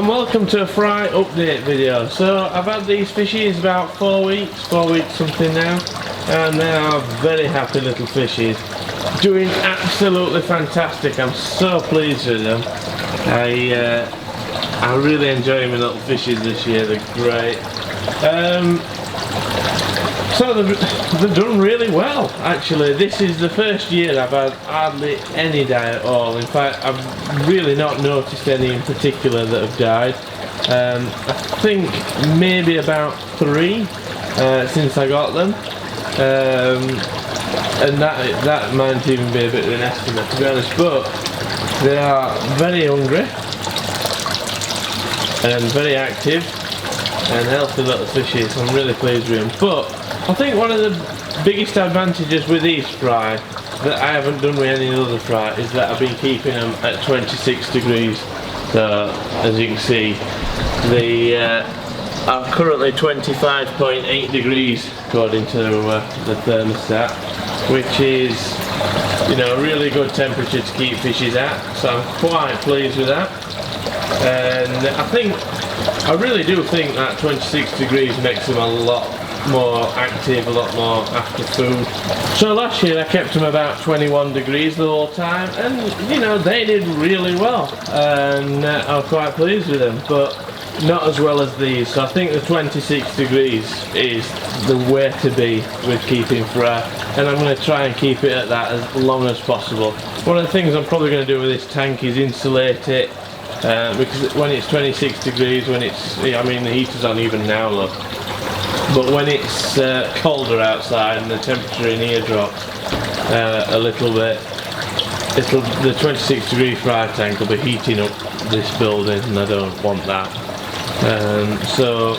and welcome to a fry update video. So I've had these fishies about 4 weeks something now, and they are very happy little fishies, doing absolutely fantastic. I'm so pleased with them. I really enjoy my little fishies this year, they're great. So they've done really well actually. This is the first year I've had hardly any die at all. In fact, I've really not noticed any in particular that have died. I think maybe about 3 since I got them, and that might even be a bit of an estimate, to be honest, but they are very hungry and very active and healthy little fishes. I'm really pleased with them. But I think one of the biggest advantages with these fry that I haven't done with any other fry is that I've been keeping them at 26 degrees. So as you can see, they are currently 25.8 degrees according to the thermostat, which is, you know, a really good temperature to keep fishes at. So I'm quite pleased with that, and I really do think that 26 degrees makes them a lot more active, a lot more after food. So last year I kept them about 21 degrees the whole time, and you know, they did really well, and I'm quite pleased with them, but not as well as these. So I think the 26 degrees is the way to be with keeping fry, and I'm going to try and keep it at that as long as possible. One of the things I'm probably going to do with this tank is insulate it, because when it's 26 degrees, when it's, I mean the heater's on even now, look, but when it's colder outside and the temperature in here drops a little bit, the 26 degree fry tank will be heating up this building, and I don't want that. So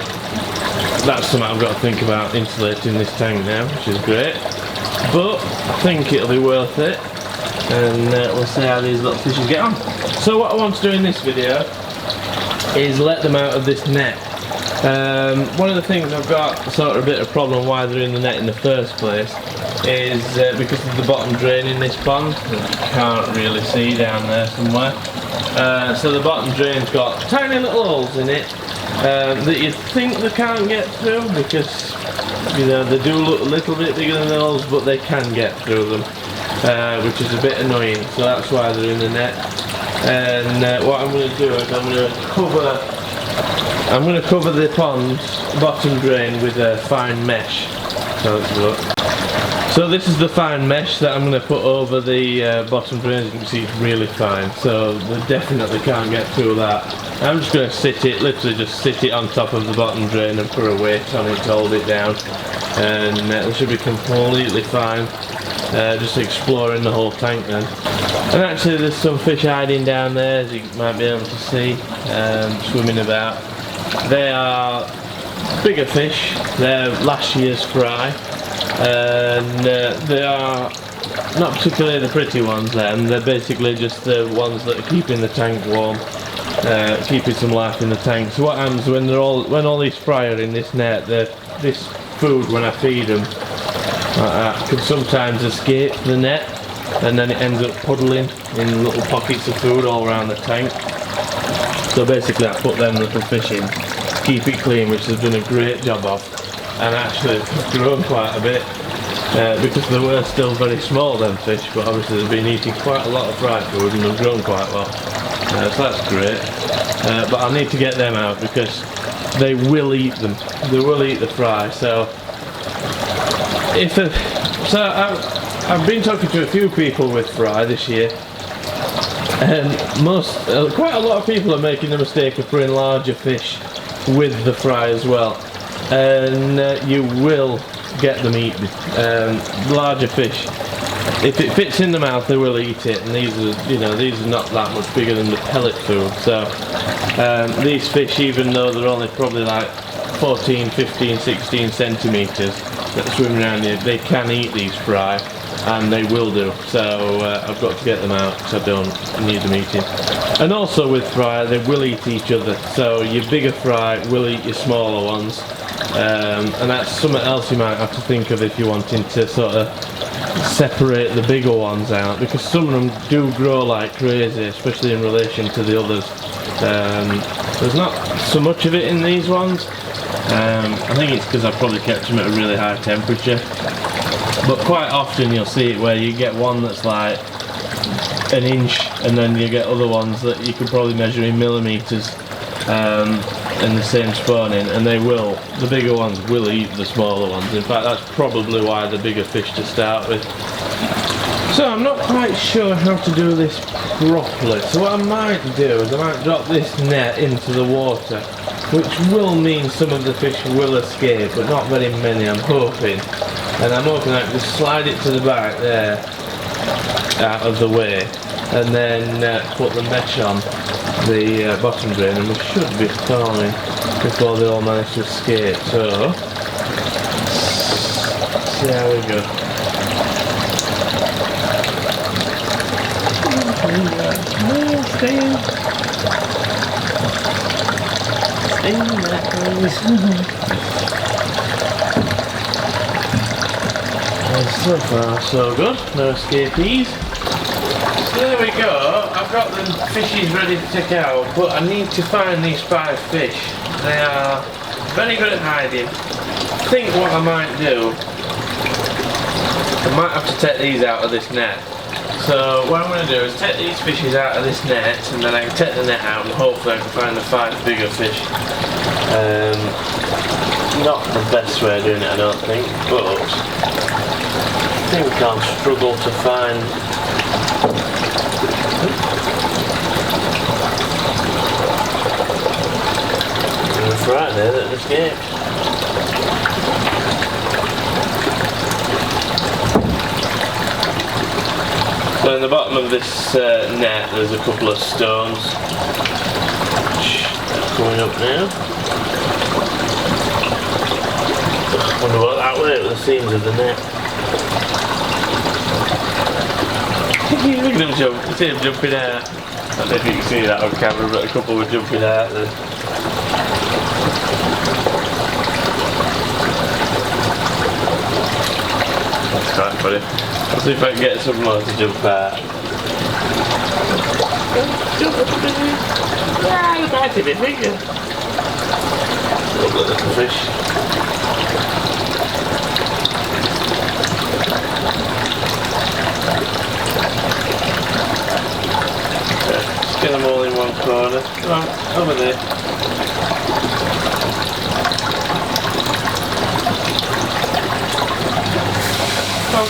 that's something I've got to think about, insulating this tank now, which is great, but I think it'll be worth it, and we'll see how these little fishes get on. So what I want to do in this video is let them out of this net. One of the things I've got sort of a bit of problem why they're in the net in the first place is because of the bottom drain in this pond that you can't really see down there somewhere. So the bottom drain's got tiny little holes in it that you think they can't get through, because you know they do look a little bit bigger than the holes, but they can get through them, which is a bit annoying. So that's why they're in the net. And what I'm going to do is I'm going to cover the pond's bottom drain with a fine mesh. So let's look. So this is the fine mesh that I'm going to put over the bottom drain. As you can see, it's really fine, so they definitely can't get through that. I'm just going to sit it, literally just sit it on top of the bottom drain and put a weight on it to hold it down, and it should be completely fine. Just exploring the whole tank then. And actually there's some fish hiding down there, as you might be able to see, swimming about. They are bigger fish, they're last year's fry, and they are not particularly the pretty ones then, they're basically just the ones that are keeping the tank warm, keeping some life in the tank. So what happens when all these fry are in this net, this food, when I feed them, can sometimes escape the net, and then it ends up puddling in little pockets of food all around the tank. So basically I put them little fish in, keep it clean, which they've done a great job of, and actually they've grown quite a bit, because they were still very small, them fish, but obviously they've been eating quite a lot of fry food and they've grown quite well. So that's great, but I need to get them out because they will eat them, they will eat the fry. So I've been talking to a few people with fry this year, and quite a lot of people are making the mistake of putting larger fish with the fry as well, and you will get them eaten. Larger fish, if it fits in the mouth, they will eat it, and these are not that much bigger than the pellet food. So these fish, even though they're only probably like 14, 15, 16 centimetres that swim around here, they can eat these fry, and they will do. So I've got to get them out because I don't need them eating. And also with fry, they will eat each other, so your bigger fry will eat your smaller ones, and that's something else you might have to think of if you're wanting to sort of separate the bigger ones out, because some of them do grow like crazy, especially in relation to the others. There's not so much of it in these ones. I think it's because I've probably kept them at a really high temperature. But quite often you'll see it where you get one that's like an inch, and then you get other ones that you could probably measure in millimetres in the same spawning, and the bigger ones will eat the smaller ones. In fact, that's probably why the bigger fish to start with. So I'm not quite sure how to do this properly. So what I might do is I might drop this net into the water, which will mean some of the fish will escape, but not very many, I'm hoping. And I'm hoping I can just slide it to the back there, out of the way, and then put the mesh on the bottom drain, and we should be fine before they all manage to escape. So, see how we go. Stay in. Stay in there, please. So far, so good. No escapees. So there we go. I've got the fishies ready to take out, but I need to find these 5 fish. They are very good at hiding. I think what I might do, I might have to take these out of this net. So what I'm going to do is take these fishes out of this net, and then I can take the net out and hopefully I can find the 5 bigger fish. Not the best way of doing it, I don't think, but I think I'll struggle to find. I'm frightened there that it escaped. So in the bottom of this net there's a couple of stones which are coming up now. I wonder what that would do with the seams of the net. Look at them jump, you see them jumping out. I don't know if you can see that on camera, but a couple were jumping out there. That's quite funny. I'll see if I can get some more to jump out. Jump up a bit. Yeah, you're biting me finger. Lovely little fish. Okay, just get them all in one corner. Come on, over there. Come on.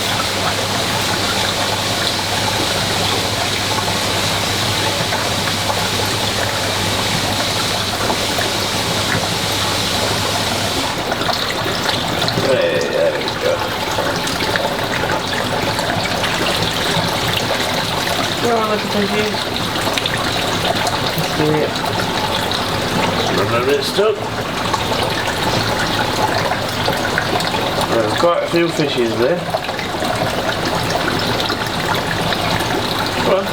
There we go. Go on, little piggies. Let's do it. Run a bit stuck. There's quite a few fishes there. Come on.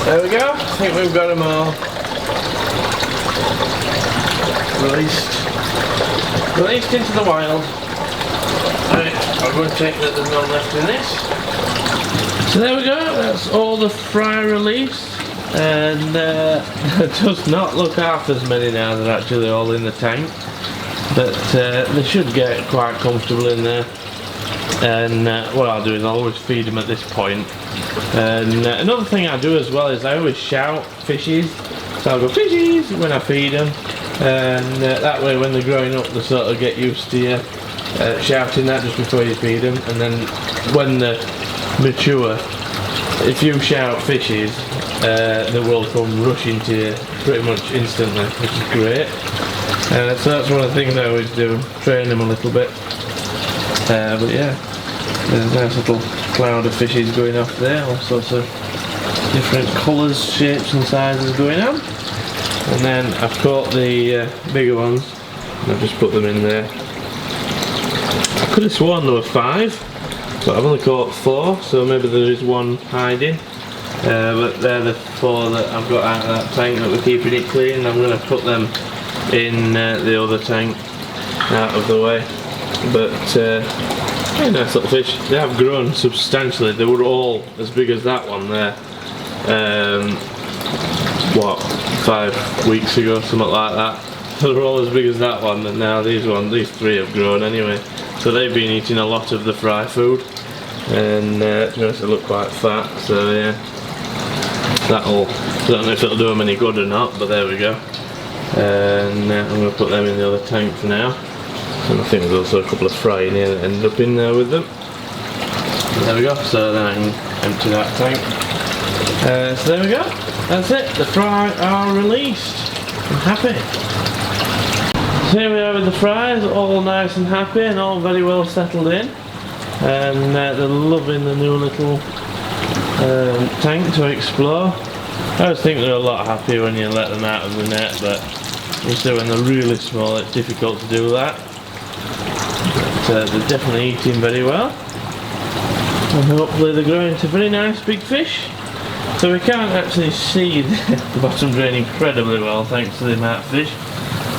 There we go, I think we've got them all released into the wild. Right, I'm going to check that there's none left in this. So there we go, that's all the fry released, and it does not look half as many now. They're actually all in the tank, but they should get quite comfortable in there. And what I'll do is I'll always feed them at this point. And another thing I do as well is I always shout fishies, so I'll go fishies when I feed them, and that way when they're growing up they sort of get used to you shouting that just before you feed them. And then when they're mature, if you shout fishies, they will come rushing to you pretty much instantly, which is great. So that's one of the things I always do, train them a little bit. But yeah, there's a nice little cloud of fishes going off there, all sorts of different colours, shapes and sizes going on. And then I've caught the bigger ones and I've just put them in there. I could have sworn there were 5, but I've only caught 4, so maybe there is one hiding. But they're the 4 that I've got out of that tank that we're keeping it clean. I'm going to put them in the other tank out of the way. But very nice little fish. They have grown substantially. They were all as big as that one there. What, 5 weeks ago, something like that. They were all as big as that one, and now these 3 have grown anyway. So they've been eating a lot of the fry food, and to be honest, they look quite fat. So yeah, that'll. I don't know if it'll do them any good or not, but there we go. And I'm going to put them in the other tank for now. And I think there's also a couple of fry in here that ended up in there with them. There we go, so then I can empty that tank. So there we go, that's it, the fry are released. I'm happy. So here we are with the fries, all nice and happy and all very well settled in. And they're loving the new little tank to explore. I always think they're a lot happier when you let them out of the net, but obviously when they're really small it's difficult to do that. But they're definitely eating very well, and hopefully they're growing to very nice big fish. So we can't actually see the bottom drain incredibly well thanks to the amount of fish,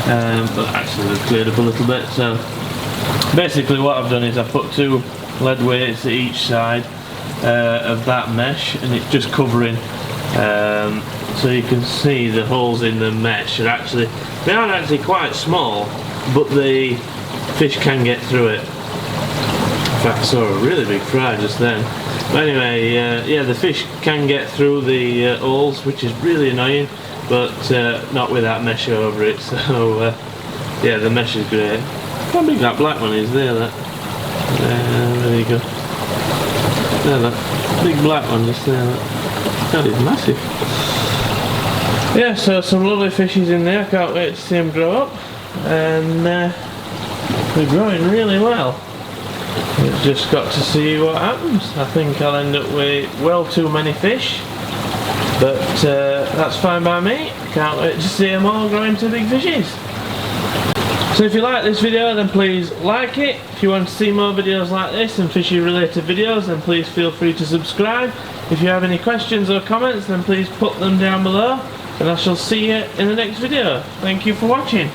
but actually they've cleared up a little bit. So basically what I've done is I've put 2 lead weights at each side of that mesh, and it's just covering, so you can see the holes in the mesh are actually, they aren't actually quite small, but the fish can get through it. In fact, I saw a really big fry just then. But anyway, yeah, the fish can get through the holes, which is really annoying, but not with that mesh over it. So yeah, the mesh is great. How big that black one is there? There you go. There, that big black one just there. That is massive. Yeah, so some lovely fishes in there. Can't wait to see them grow up, and they're growing really well. We've just got to see what happens. I think I'll end up with well too many fish, but that's fine by me. Can't wait to see them all grow into big fishes. So if you like this video, then please like it. If you want to see more videos like this and fishy related videos, then please feel free to subscribe. If you have any questions or comments, then please put them down below, and I shall see you in the next video. Thank you for watching.